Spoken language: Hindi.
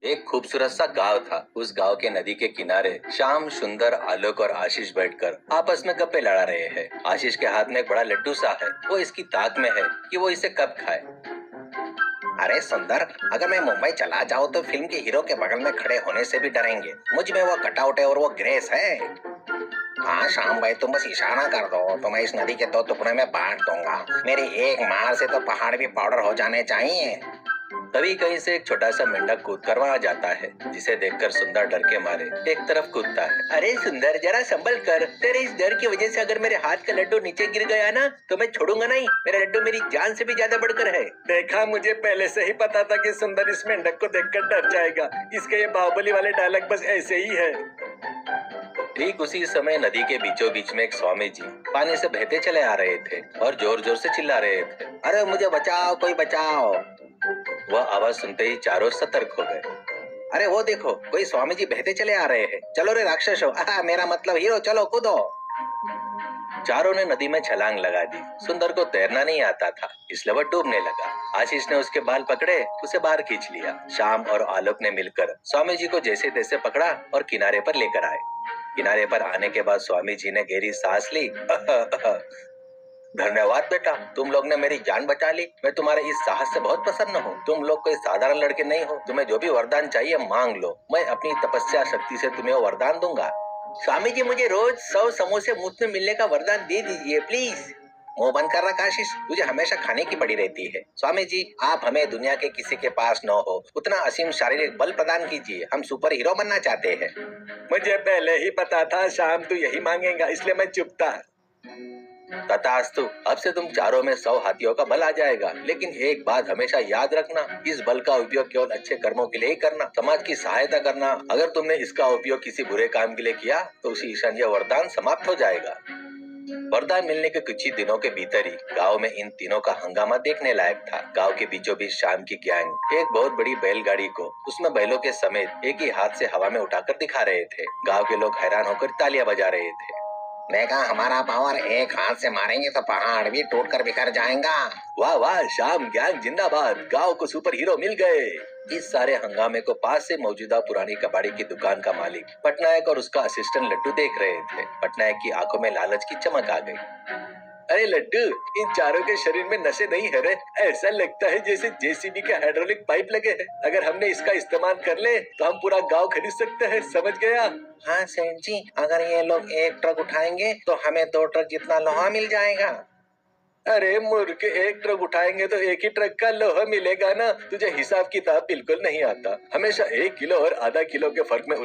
एक खूबसूरत सा गांव था। उस गांव के नदी के किनारे श्याम, सुंदर, आलोक और आशीष बैठकर आपस में गप्पे लड़ा रहे हैं। आशीष के हाथ में एक बड़ा लड्डू सा है। वो इसकी ताक में है कि वो इसे कब खाए। अरे सुंदर, अगर मैं मुंबई चला जाऊँ तो फिल्म के हीरो के बगल में खड़े होने से भी डरेंगे। मुझ में वो कटआउट है और वो ग्रेस है। हाँ श्याम भाई, तुम बस इशारा कर दो तो मैं इस नदी के 2 टुकड़े में बांट दूंगा। मेरी एक मार से तो पहाड़ भी पाउडर हो जाने चाहिए। तभी कहीं से एक छोटा सा मेंढक कूद कर वहां जाता है, जिसे देखकर सुंदर डर के मारे एक तरफ कूदता है। अरे सुंदर, जरा संभल कर। तेरे इस डर की वजह से अगर मेरे हाथ का लड्डू नीचे गिर गया ना तो मैं छोड़ूंगा नहीं। मेरा लड्डू मेरी जान से भी ज्यादा बढ़कर है। देखा, मुझे पहले से ही पता था कि सुंदर इस मेंढक को देखकर डर जाएगा। इसके ये बाहुबली वाले डायलॉग बस ऐसे ही है। ठीक उसी समय नदी के बीचों बीच में एक स्वामी जी पानी से बहते चले आ रहे थे और जोर जोर से चिल्ला रहे थे, अरे मुझे बचाओ, कोई बचाओ। वह आवाज सुनते ही चारों सतर्क हो गए। अरे वो देखो, कोई स्वामी जी बहते चले आ रहे हैं। चलो रे राक्षसो, मेरा मतलब हीरो, चलो कूदो। चारों ने नदी में छलांग लगा दी। सुंदर को तैरना नहीं आता था, इसलिए वह डूबने लगा। आशीष ने उसके बाल पकड़े, उसे बाहर खींच लिया। श्याम और आलोक ने मिलकर स्वामी जी को जैसे तैसे पकड़ा और किनारे पर लेकर आए। किनारे पर आने के बाद स्वामी जी ने गहरी सांस ली। धन्यवाद बेटा, तुम लोग ने मेरी जान बचा ली। मैं तुम्हारे इस साहस से बहुत प्रसन्न हूँ। तुम लोग कोई साधारण लड़के नहीं हो। तुम्हें जो भी वरदान चाहिए मांग लो, मैं अपनी तपस्या शक्ति से तुम्हें वो वरदान दूंगा। स्वामी जी, मुझे रोज 100 समोसे मुफ्त में मिलने का वरदान दे दीजिए प्लीज। मुंह बंद कर रखा आशीष, तुझे हमेशा खाने की पड़ी रहती है। स्वामी जी, आप हमें दुनिया के किसी के पास न हो उतना असीम शारीरिक बल प्रदान कीजिए। हम सुपर हीरो बनना चाहते हैं। मुझे पहले ही पता था शाम तू यही मांगेगा, इसलिए मैं चुप था। तथास्तु, अब से तुम चारों में 100 हाथियों का बल आ जाएगा। लेकिन एक बात हमेशा याद रखना, इस बल का उपयोग केवल अच्छे कर्मों के लिए ही करना, समाज की सहायता करना। अगर तुमने इसका उपयोग किसी बुरे काम के लिए किया तो उसी क्षण यह वरदान समाप्त हो जाएगा। वरदान मिलने के कुछ ही दिनों के भीतर ही गांव में इन तीनों का हंगामा देखने लायक था। गांव के बीचों बीच शाम की गैंग एक बहुत बड़ी बैलगाड़ी को उसमें बैलों के समेत एक ही हाथ से हवा में उठाकर दिखा रहे थे। गांव के लोग हैरान होकर तालियां बजा रहे थे। देखा, हमारा पावर, एक हाथ से मारेंगे तो पहाड़ भी टूट कर बिखर जाएगा। वाह वाह, शाम गैंग जिंदाबाद, गांव को सुपर हीरो मिल गए। इस सारे हंगामे को पास से मौजूदा पुरानी कबाड़ी की दुकान का मालिक पटनायक और उसका असिस्टेंट लड्डू देख रहे थे। पटनायक की आंखों में लालच की चमक आ गई। अरे लड्डू, इन चारों के शरीर में नशे नहीं है रे। ऐसा लगता है जैसे जेसीबी के हाइड्रोलिक पाइप लगे हैं। अगर हमने इसका इस्तेमाल कर ले तो हम पूरा गांव खरीद सकते हैं, समझ गया? हाँ सेठ जी, अगर ये लोग 1 ट्रक उठाएंगे तो हमें 2 ट्रक जितना लोहा मिल जाएगा। अरे मूर्ख, 1 ट्रक उठाएंगे तो 1 ही ट्रक का लोहा मिलेगा ना। तुझे हिसाब किताब बिल्कुल नहीं आता। हमेशा 1 किलो और आधा किलो के फर्क में